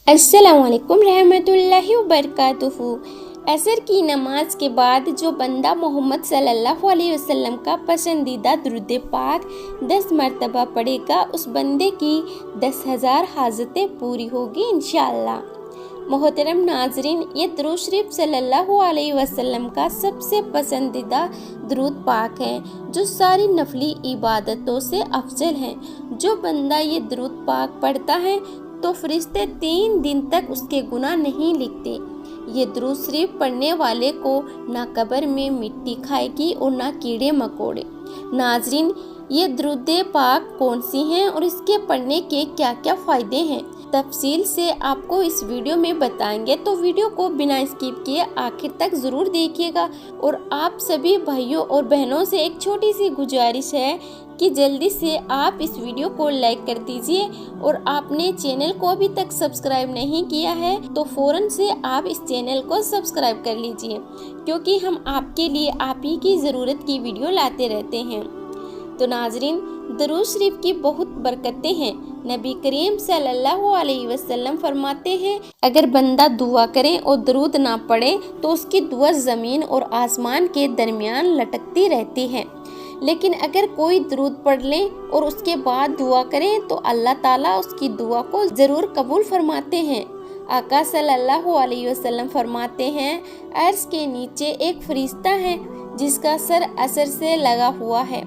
अस्सलाम वालेकुम रहमतुल्लाहि व बरकातुहू। असर की नमाज के बाद जो बंदा मोहम्मद सल्लल्लाहु अलैहि वसल्लम का पसंदीदा दुरूद पाक 10 मरतबा पढ़ेगा, उस बंदे की 10,000 हाजतें पूरी होगी इंशाअल्लाह। मोहतरम नाजरीन, ये दुरूद शरीफ सल्लल्लाहु अलैहि वसल्लम का सबसे पसंदीदा दुरूद पाक है जो सारी नफली इबादतों से अफजल है। जो बंदा ये दुरूद पाक पढ़ता है तो फरिश्ते 3 दिन तक उसके गुनाह नहीं लिखते। ये दुरूद शरीफ पढ़ने वाले को ना कब्र में मिट्टी खाएगी और ना कीड़े मकोड़े। नाजरीन, ये दुरूद पाक कौन सी हैं और इसके पढ़ने के क्या क्या फ़ायदे हैं, तफसील से आपको इस वीडियो में बताएंगे, तो वीडियो को बिना स्किप किए आखिर तक ज़रूर देखिएगा। और आप सभी भाइयों और बहनों से एक छोटी सी गुजारिश है कि जल्दी से आप इस वीडियो को लाइक कर दीजिए, और आपने चैनल को अभी तक सब्सक्राइब नहीं किया है तो फ़ौरन से आप इस चैनल को सब्सक्राइब कर लीजिए, क्योंकि हम आपके लिए आप ही की ज़रूरत की वीडियो लाते रहते हैं। तो नाजरीन, दुरूद शरीफ की बहुत बरकतें हैं। नबी करीम सल्लल्लाहु अलैहि वसल्लम फरमाते हैं, अगर बंदा दुआ करे और दुरूद ना पढ़े तो उसकी दुआ ज़मीन और आसमान के दरमियान लटकती रहती है। लेकिन अगर कोई दुरूद पढ़ ले और उसके बाद दुआ करे तो अल्लाह ताला उसकी दुआ को ज़रूर कबूल फरमाते हैं। आका सल्लल्लाहु अलैहि वसल्लम फरमाते हैं, अर्श के नीचे एक फरिश्ता है जिसका सर असर से लगा हुआ है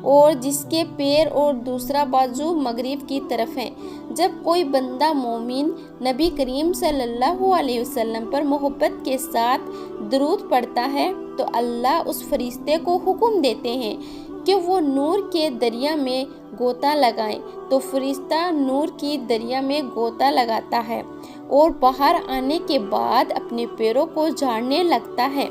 और जिसके पैर और दूसरा बाजू मगरिब की तरफ है। जब कोई बंदा मोमिन नबी करीम सल्लल्लाहु अलैहि वसल्लम पर मोहब्बत के साथ दुरूद पढ़ता है तो अल्लाह उस फरिश्ते को हुक्म देते हैं कि वो नूर के दरिया में गोता लगाएं। तो फरिश्ता नूर की दरिया में गोता लगाता है और बाहर आने के बाद अपने पैरों को झाड़ने लगता है।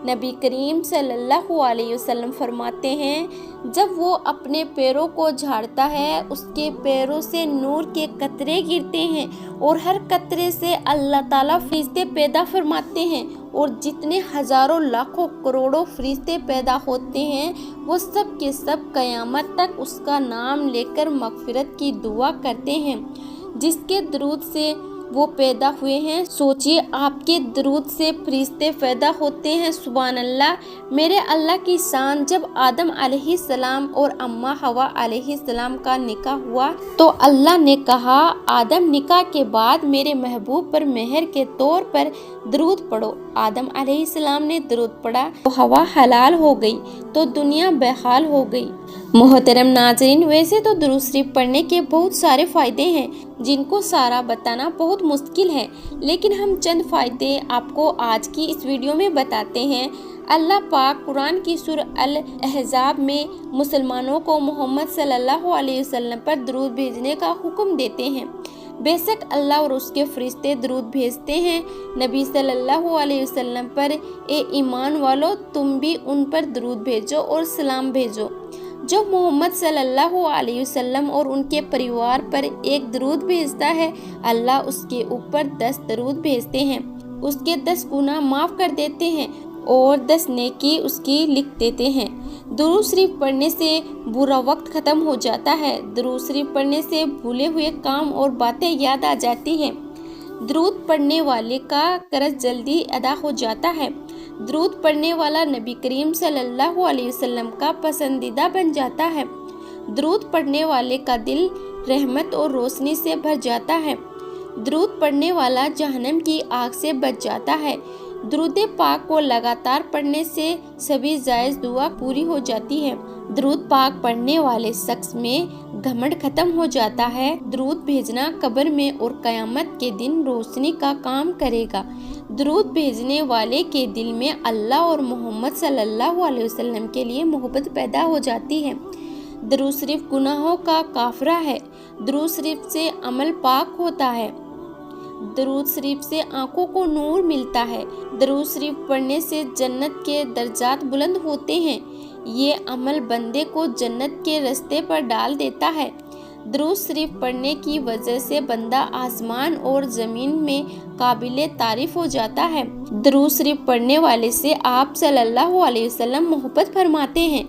नबी करीम सल्लल्लाहु अलैहि वसल्लम फरमाते हैं, जब वो अपने पैरों को झाड़ता है उसके पैरों से नूर के कतरे गिरते हैं और हर कतरे से अल्लाह ताला फरिश्ते पैदा फरमाते हैं, और जितने हजारों लाखों करोड़ों फरिश्ते पैदा होते हैं वो सब के सब क़यामत तक उसका नाम लेकर मग़फ़िरत की दुआ करते हैं जिसके दुरूद से वो पैदा हुए हैं। सोचिए, आपके दुरूद से फरिश्ते पैदा होते हैं। सुभान अल्लाह, मेरे अल्लाह की शान। जब आदम अलैहिस्सलाम और अम्मा हवा अलैहिस्सलाम का निकाह हुआ तो अल्लाह ने कहा, आदम निकाह के बाद मेरे महबूब पर मेहर के तौर पर दुरूद पढ़ो। आदम अलैहिस्सलाम ने दुरूद पढ़ा तो हवा हलाल हो गई तो दुनिया बेहाल हो गई। मोहतरम नाजरीन, वैसे तो दुरूद शरीफ पढ़ने के बहुत सारे फ़ायदे हैं जिनको सारा बताना बहुत मुश्किल है, लेकिन हम चंद फ़ायदे आपको आज की इस वीडियो में बताते हैं। अल्लाह पाक कुरान की सूरह अल अहज़ाब में मुसलमानों को मोहम्मद सल्लल्लाहु अलैहि वसल्लम पर दुरूद भेजने का हुक्म देते हैं। बेशक अल्लाह और उसके फरिश्ते दुरूद भेजते हैं नबी सल्लल्लाहु अलैहि वसल्लम पर, ए ईमान वालों, तुम भी उन पर दुरूद भेजो और सलाम भेजो। जो मोहम्मद सल्लल्लाहु अलैहि वसल्लम और उनके परिवार पर एक दुरूद भेजता है, अल्लाह उसके ऊपर 10 दुरूद भेजते हैं, उसके 10 गुनाह माफ़ कर देते हैं और 10 नेकी उसकी लिख देते हैं। दुरूद शरीफ पढ़ने से बुरा वक्त ख़त्म हो जाता है। दुरूद शरीफ पढ़ने से भूले हुए काम और बातें याद आ जाती हैं। दुरूद पढ़ने वाले का कर्ज जल्दी अदा हो जाता है। दुरूद पढ़ने वाला नबी करीम सल्लल्लाहु अलैहि वसल्लम का पसंदीदा बन जाता है। दुरूद पढ़ने वाले का दिल रहमत और रोशनी से भर जाता है। दुरूद पढ़ने वाला जहन्नम की आग से बच जाता है। दुरूद पाक को लगातार पढ़ने से सभी जायज़ दुआ पूरी हो जाती है। दुरूद पाक पढ़ने वाले शख्स में घमंड खत्म हो जाता है। दुरूद भेजना कब्र में और क़यामत के दिन रोशनी का काम करेगा। दुरूद भेजने वाले के दिल में अल्लाह और मोहम्मद सल्लल्लाहु अलैहि वसल्लम के लिए मोहब्बत पैदा हो जाती है। दुरूद शरीफ गुनाहों का काफ़रा है। दुरूद शरीफ से अमल पाक होता है। दुरूद शरीफ से आँखों को नूर मिलता है। दुरूद शरीफ पढ़ने से जन्नत के दर्जात बुलंद होते हैं। ये अमल बंदे को जन्नत के रास्ते पर डाल देता है। दुरूद शरीफ पढ़ने की वजह से बंदा आसमान और ज़मीन में काबिले तारीफ़ हो जाता है। दुरूद शरीफ पढ़ने वाले से आप सल्लल्लाहु अलैहि वसल्लम मोहब्बत फरमाते हैं।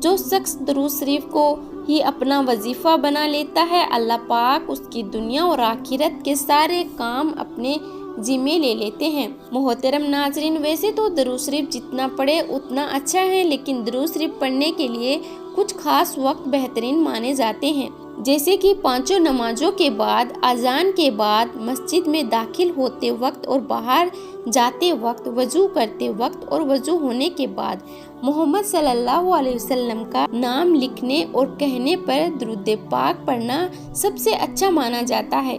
जो शख्स दुरूद शरीफ को ہی اپنا وظیفہ بنا لیتا ہے، اللہ پاک اس کی دنیا اور آخرت کے سارے کام اپنے ذمے لے لیتے ہیں۔ محترم ناظرین، ویسے تو درود شریف جتنا پڑھے اتنا اچھا ہے، لیکن درود شریف پڑھنے کے لیے کچھ خاص وقت بہترین مانے جاتے ہیں، جیسے کہ 5 نمازوں کے بعد، اذان کے بعد، مسجد میں داخل ہوتے وقت اور باہر جاتے وقت، وضو کرتے وقت اور وضو ہونے کے بعد محمد صلی اللہ علیہ وسلم کا نام لکھنے اور کہنے پر درود پاک پڑھنا سب سے اچھا مانا جاتا ہے۔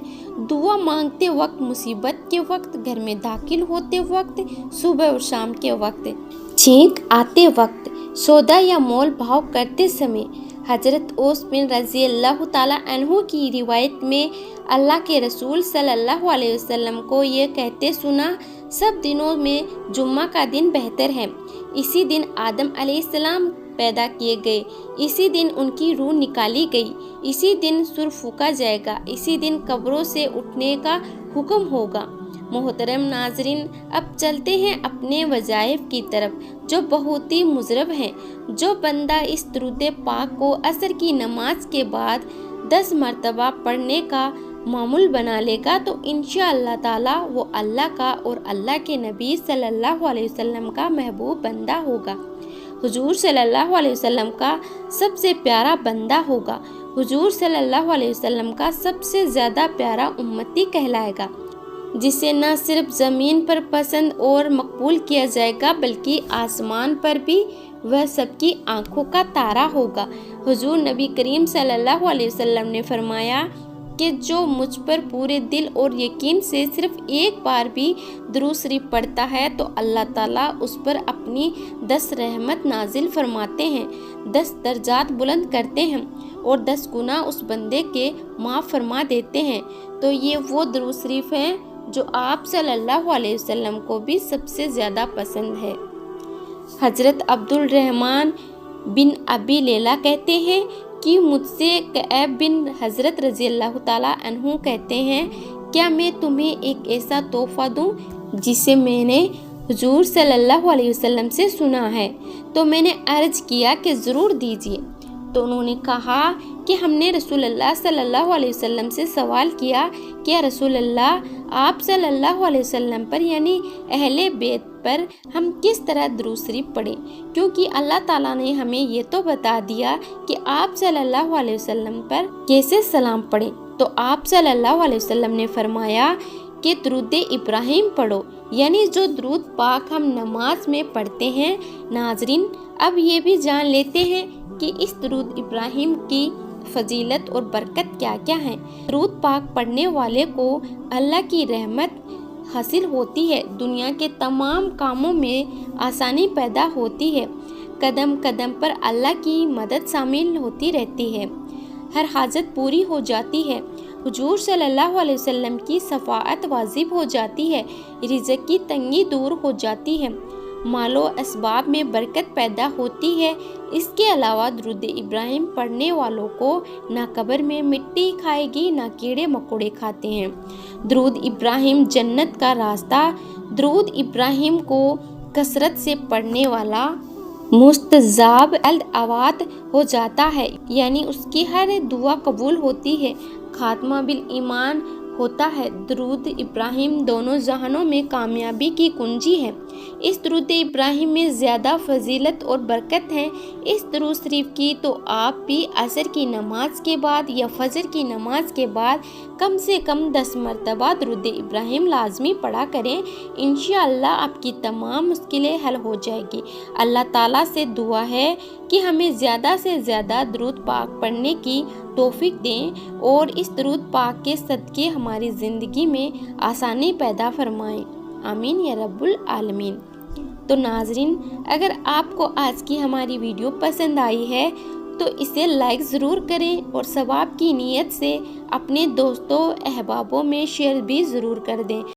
دعا مانگتے وقت، مصیبت کے وقت، گھر میں داخل ہوتے وقت، صبح اور شام کے وقت، چھینک آتے وقت، سودا یا مول بھاؤ کرتے سمے۔ حضرت اوس بن رضی اللہ تعالیٰ عنہ کی روایت میں اللہ کے رسول صلی اللہ علیہ وسلم کو یہ کہتے سنا، سب دنوں میں جمعہ کا دن بہتر ہے، اسی دن آدم علیہ السلام پیدا کیے گئے، اسی دن ان کی روح نکالی گئی، اسی دن سور پھونکا جائے گا، اسی دن قبروں سے اٹھنے کا حکم ہوگا۔ محترم ناظرین، اب چلتے ہیں اپنے وظائف کی طرف جو بہت ہی مضرب ہیں۔ جو بندہ اس درود پاک کو عصر کی نماز کے بعد 10 مرتبہ پڑھنے کا معمول بنا لے گا تو انشاءاللہ تعالیٰ وہ اللہ کا اور اللہ کے نبی صلی اللہ علیہ وسلم کا محبوب بندہ ہوگا، حضور صلی اللہ علیہ وسلم کا سب سے پیارا بندہ ہوگا، حضور صلی اللہ علیہ وسلم کا سب سے زیادہ پیارا امتی کہلائے گا، جسے نہ صرف زمین پر پسند اور مقبول کیا جائے گا بلکہ آسمان پر بھی وہ سب کی آنکھوں کا تارا ہوگا۔ حضور نبی کریم صلی اللہ علیہ وسلم نے فرمایا کہ جو مجھ پر پورے دل اور یقین سے صرف ایک بار بھی درود شریف پڑھتا ہے تو اللہ تعالیٰ اس پر اپنی 10 رحمت نازل فرماتے ہیں، 10 درجات بلند کرتے ہیں اور 10 گناہ اس بندے کے معاف فرما دیتے ہیں۔ تو یہ وہ درود شریف ہیں جو آپ صلی اللہ علیہ وسلم کو بھی سب سے زیادہ پسند ہے۔ حضرت عبد الرحمن بن ابی لیلہ کہتے ہیں کہ مجھ سے کعب بن حضرت رضی اللہ تعالیٰ عنہ کہتے ہیں، کیا میں تمہیں ایک ایسا تحفہ دوں جسے میں نے حضور صلی اللہ علیہ وسلم سے سنا ہے؟ تو میں نے عرض کیا کہ ضرور دیجیے۔ تو انہوں نے کہا کہ ہم نے رسول اللہ صلی اللہ علیہ وسلم سے سوال کیا کہ یا رسول اللہ، آپ صلی اللہ علیہ وسلم پر یعنی اہل بیت پر ہم کس طرح درود شریف پڑھیں، کیونکہ اللہ تعالیٰ نے ہمیں یہ تو بتا دیا کہ آپ صلی اللہ علیہ وسلم پر کیسے سلام پڑھیں۔ تو آپ صلی اللہ علیہ وسلم نے فرمایا کہ درود ابراہیم پڑھو، یعنی جو درود پاک ہم نماز میں پڑھتے ہیں۔ ناظرین، اب یہ بھی جان لیتے ہیں کہ اس درود ابراہیم کی فضیلت اور برکت کیا کیا ہیں۔ درود پاک پڑھنے والے کو اللہ کی رحمت حاصل ہوتی ہے، دنیا کے تمام کاموں میں آسانی پیدا ہوتی ہے، قدم قدم پر اللہ کی مدد شامل ہوتی رہتی ہے، ہر حاجت پوری ہو جاتی ہے، حضور صلی اللہ علیہ وسلم کی شفاعت واجب ہو جاتی ہے، رزق کی تنگی دور ہو جاتی ہے، مال و اسباب میں برکت پیدا ہوتی ہے۔ اس کے علاوہ درود ابراہیم پڑھنے والوں کو نہ قبر میں مٹی کھائے گی نہ کیڑے مکوڑے کھاتے ہیں۔ درود ابراہیم جنت کا راستہ۔ درود ابراہیم کو کثرت سے پڑھنے والا مستجاب الدعوات ہو جاتا ہے، یعنی اس کی ہر دعا قبول ہوتی ہے، خاتمہ بالایمان ہوتا ہے۔ درود ابراہیم دونوں جہانوں میں کامیابی کی کنجی ہے۔ اس درود ابراہیم میں زیادہ فضیلت اور برکت ہے۔ اس درود شریف کی تو آپ بھی عصر کی نماز کے بعد یا فجر کی نماز کے بعد کم سے کم 10 مرتبہ درود ابراہیم لازمی پڑھا کریں، انشاءاللہ آپ کی تمام مشکلیں حل ہو جائے گی۔ اللہ تعالیٰ سے دعا ہے کہ ہمیں زیادہ سے زیادہ درود پاک پڑھنے کی توفیق دیں اور اس درود پاک کے صدقے ہماری زندگی میں آسانی پیدا فرمائیں، آمین یا رب العالمین۔ تو ناظرین، اگر آپ کو آج کی ہماری ویڈیو پسند آئی ہے تو اسے لائک ضرور کریں اور ثواب کی نیت سے اپنے دوستوں احبابوں میں شیئر بھی ضرور کر دیں۔